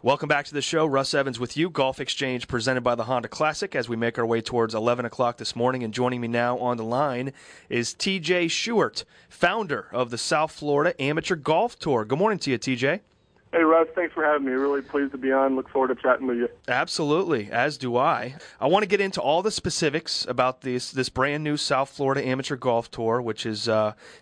Welcome back to the show. Russ Evans with you. Golf Exchange presented by the Honda Classic as we make our way towards 11 o'clock this morning. And joining me now on the line is TJ Shewart, founder of the South Florida Amateur Golf Tour. Good morning to you, TJ. Hey, Russ. Thanks for having me. Really pleased to be on. Look forward to chatting with you. Absolutely, as do I. I want to get into all the specifics about this brand new South Florida Amateur Golf Tour, which is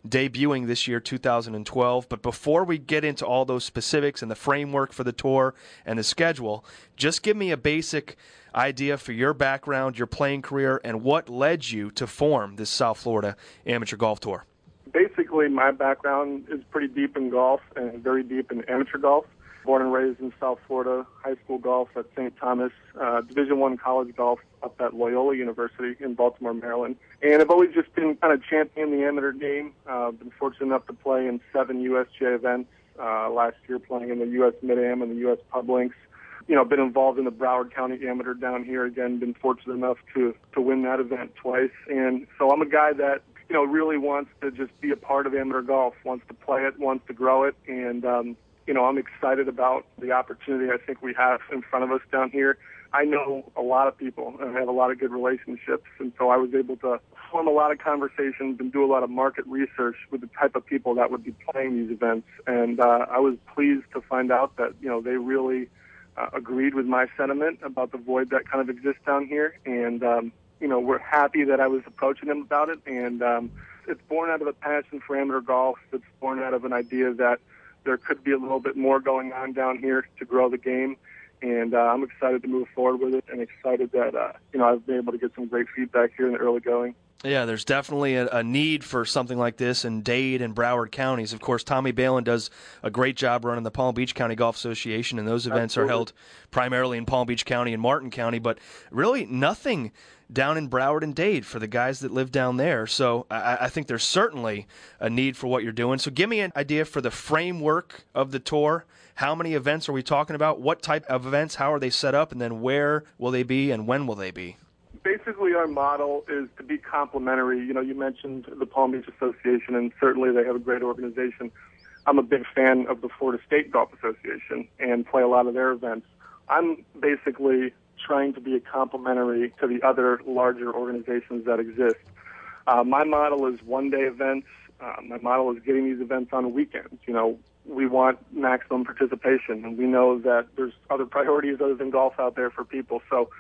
debuting this year, 2012. But before we get into all those specifics and the framework for the tour and the schedule, just give me a basic idea for your background, your playing career, and what led you to form this South Florida Amateur Golf Tour. Basically, my background is pretty deep in golf and very deep in amateur golf. Born and raised in South Florida, high school golf at St. Thomas, Division I college golf up at Loyola University in Baltimore, Maryland. And I've always just been kind of championing the amateur game. Been fortunate enough to play in 7 USGA events. Last year playing in the U.S. Mid-Am and the U.S. Pub Links. Been involved in the Broward County Amateur down here. Again, been fortunate enough to win that event twice. And so I'm a guy that really wants to just be a part of amateur golf, wants to play it, wants to grow it, and, I'm excited about the opportunity I think we have in front of us down here. I know a lot of people and have a lot of good relationships, and so I was able to form a lot of conversations and do a lot of market research with the type of people that would be playing these events, and I was pleased to find out that, they really agreed with my sentiment about the void that kind of exists down here, and we're happy that I was approaching them about it, and it's born out of a passion for amateur golf. It's born out of an idea that there could be a little bit more going on down here to grow the game, and I'm excited to move forward with it and excited that, I've been able to get some great feedback here in the early going. Yeah, there's definitely a need for something like this in Dade and Broward counties. Of course, Tommy Balin does a great job running the Palm Beach County Golf Association, and those events are held primarily in Palm Beach County and Martin County, but really nothing down in Broward and Dade for the guys that live down there. So I think there's certainly a need for what you're doing. So give me an idea for the framework of the tour. How many events are we talking about? What type of events? How are they set up? And then where will they be and when will they be? Basically, our model is to be complementary. You mentioned the Palm Beach Association, and certainly they have a great organization. I'm a big fan of the Florida State Golf Association and play a lot of their events. I'm basically trying to be a complementary to the other larger organizations that exist. My model is one-day events. My model is getting these events on weekends. We want maximum participation, and we know that there's other priorities other than golf out there for people. So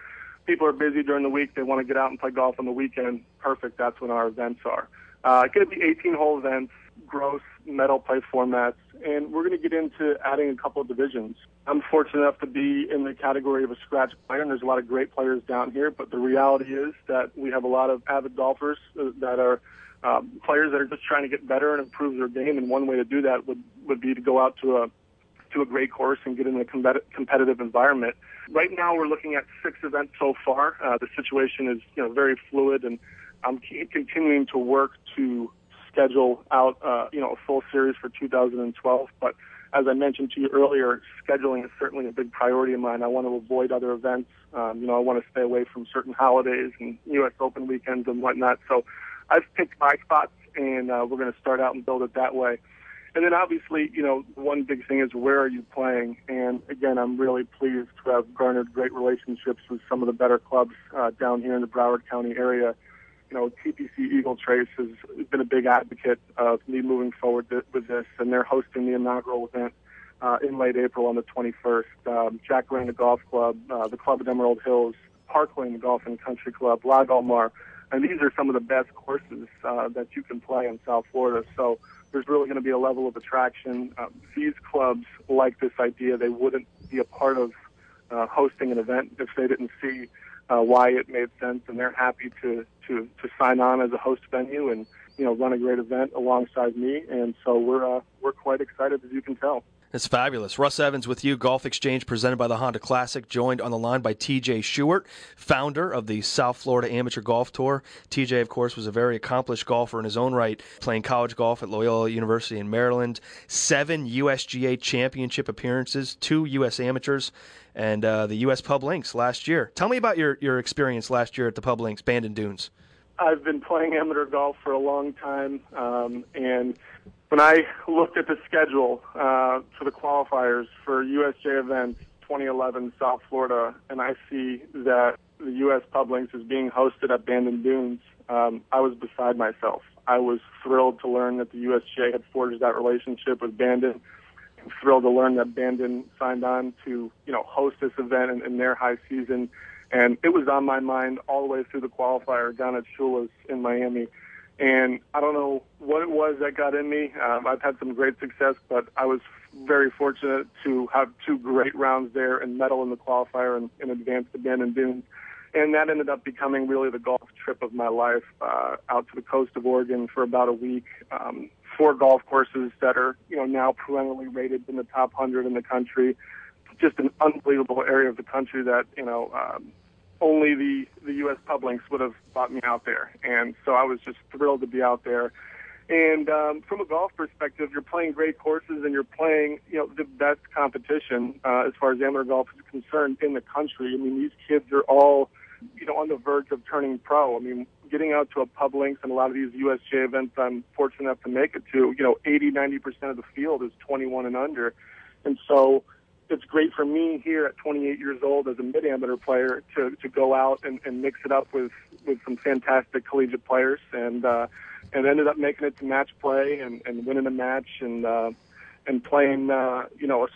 people are busy during the week. They want to get out and play golf on the weekend. Perfect. That's when our events are. Going to be 18-hole events, gross medal play formats, and we're going to get into adding a couple of divisions. I'm fortunate enough to be in the category of a scratch player, and there's a lot of great players down here, but the reality is that we have a lot of avid golfers that are players that are just trying to get better and improve their game, and one way to do that would be to go out to a great course and get in a competitive environment. Right now we're looking at 6 events so far. The situation is very fluid, and I'm continuing to work to schedule out a full series for 2012. But as I mentioned to you earlier, scheduling is certainly a big priority of mine. I want to avoid other events. I want to stay away from certain holidays and U.S. Open weekends and whatnot. So I've picked my spots, and we're going to start out and build it that way. And then obviously, one big thing is where are you playing? And again, I'm really pleased to have garnered great relationships with some of the better clubs down here in the Broward County area. TPC Eagle Trace has been a big advocate of me moving forward with this, and they're hosting the inaugural event in late April on the 21st. Jack Randa Golf Club, the Club at Emerald Hills, Parkland Golf and Country Club, La Del Mar, and these are some of the best courses that you can play in South Florida. So there's really going to be a level of attraction. These clubs like this idea. They wouldn't be a part of hosting an event if they didn't see why it made sense, and they're happy to sign on as a host venue and run a great event alongside me. And so we're quite excited, as you can tell. It's fabulous. Russ Evans with you, Golf Exchange presented by the Honda Classic, joined on the line by TJ Shewart, founder of the South Florida Amateur Golf Tour. TJ, of course, was a very accomplished golfer in his own right, playing college golf at Loyola University in Maryland, 7 USGA championship appearances, 2 U.S. amateurs, and the U.S. Pub Links last year. Tell me about your experience last year at the Pub Links, Bandon Dunes. I've been playing amateur golf for a long time, and when I looked at the schedule for the qualifiers for USGA events 2011 South Florida and I see that the U.S. Pub Links is being hosted at Bandon Dunes, I was beside myself. I was thrilled to learn that the USGA had forged that relationship with Bandon. I'm thrilled to learn that Bandon signed on to, host this event in their high season. And it was on my mind all the way through the qualifier down at Shula's in Miami. And I don't know what it was that got in me. I've had some great success, but I was very fortunate to have two great rounds there and medal in the qualifier and advance to Bandon Dunes. And that ended up becoming really the golf trip of my life, out to the coast of Oregon for about a week. 4 golf courses that are, now perennially rated in the top 100 in the country. Just an unbelievable area of the country that, only the U.S. Pub Links would have brought me out there. And so I was just thrilled to be out there. And from a golf perspective, you're playing great courses and you're playing, the best competition as far as amateur golf is concerned in the country. I mean, these kids are all, on the verge of turning pro. I mean, getting out to a Pub Links and a lot of these USGA events I'm fortunate enough to make it to, 80-90% of the field is 21 and under. And so it's great for me here at 28 years old as a mid-amateur player to go out and mix it up with some fantastic collegiate players and ended up making it to match play and winning a match and playing, a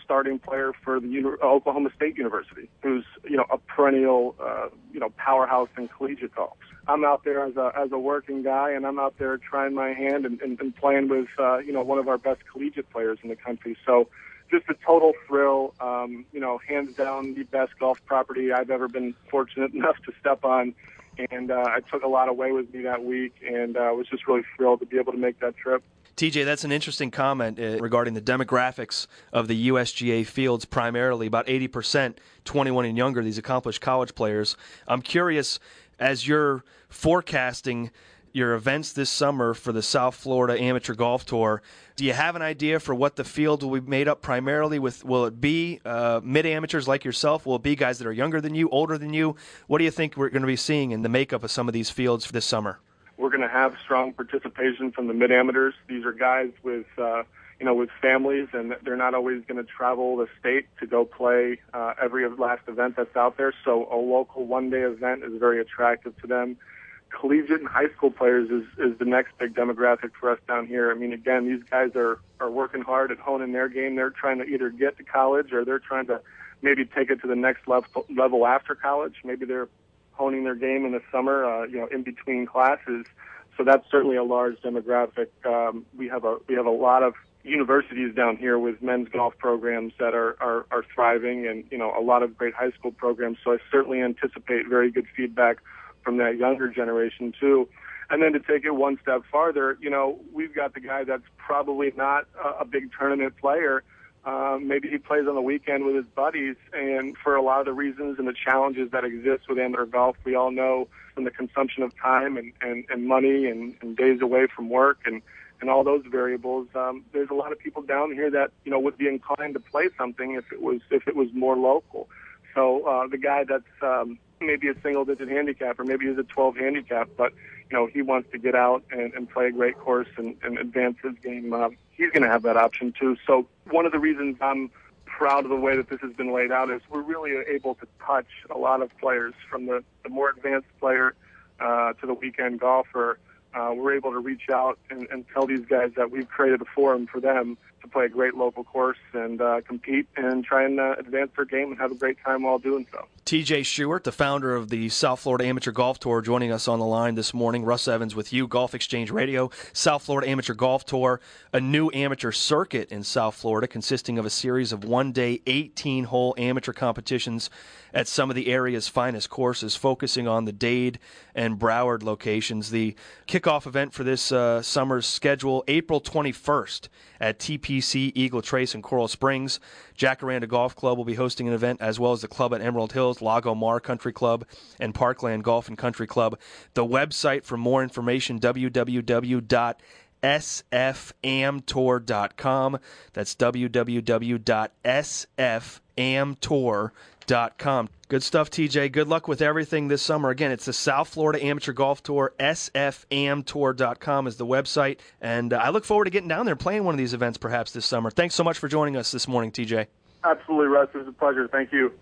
starting player for the Oklahoma State University, who's, a perennial, powerhouse in collegiate golf. I'm out there as a working guy, and I'm out there trying my hand and playing with, one of our best collegiate players in the country. So just a total thrill, hands down the best golf property I've ever been fortunate enough to step on. And I took a lot away with me that week, and was just really thrilled to be able to make that trip. TJ, that's an interesting comment regarding the demographics of the USGA fields, primarily about 80% 21 and younger, these accomplished college players. I'm curious, as you're forecasting your events this summer for the South Florida Amateur Golf Tour, do you have an idea for what the field will be made up primarily with? Will it be mid-amateurs like yourself? Will it be guys that are younger than you, older than you? What do you think we're going to be seeing in the makeup of some of these fields for this summer? We're going to have strong participation from the mid-amateurs. These are guys with, with families, and they're not always going to travel the state to go play every last event that's out there. So a local one-day event is very attractive to them. Collegiate and high school players is the next big demographic for us down here. I mean, again, these guys are working hard at honing their game. They're trying to either get to college or they're trying to maybe take it to the next level after college. Maybe they're honing their game in the summer, in between classes. So that's certainly a large demographic. We have a lot of universities down here with men's golf programs that are thriving, and a lot of great high school programs. So I certainly anticipate very good feedback from that younger generation too. And then to take it one step farther, we've got the guy that's probably not a big tournament player. Maybe he plays on the weekend with his buddies, and for a lot of the reasons and the challenges that exist with amateur golf, we all know from the consumption of time and money and days away from work and all those variables, there's a lot of people down here that, would be inclined to play something if it was more local. So the guy that's maybe a single-digit handicap, or maybe he's a 12 handicap, but he wants to get out and play a great course and advance his game. He's going to have that option too. So one of the reasons I'm proud of the way that this has been laid out is we're really able to touch a lot of players, from the more advanced player to the weekend golfer. We're able to reach out and tell these guys that we've created a forum for them to play a great local course and compete and try and advance their game and have a great time while doing so. TJ Stewart, the founder of the South Florida Amateur Golf Tour, joining us on the line this morning. Russ Evans with you, Golf Exchange Radio. South Florida Amateur Golf Tour, a new amateur circuit in South Florida consisting of a series of one-day 18-hole amateur competitions at some of the area's finest courses, focusing on the Dade and Broward locations. The kickoff event for this summer's schedule, April 21st at TPC Eagle Trace in Coral Springs. Jacaranda Golf Club will be hosting an event, as well as the club at Emerald Hills, Lago Mar Country Club, and Parkland Golf and Country Club. The website for more information, www.sfamtour.com. That's www.sfamtour.com. Good stuff, TJ. Good luck with everything this summer. Again, it's the South Florida Amateur Golf Tour. sfamtour.com is the website. And I look forward to getting down there and playing one of these events perhaps this summer. Thanks so much for joining us this morning, TJ. Absolutely, Russ. It was a pleasure. Thank you.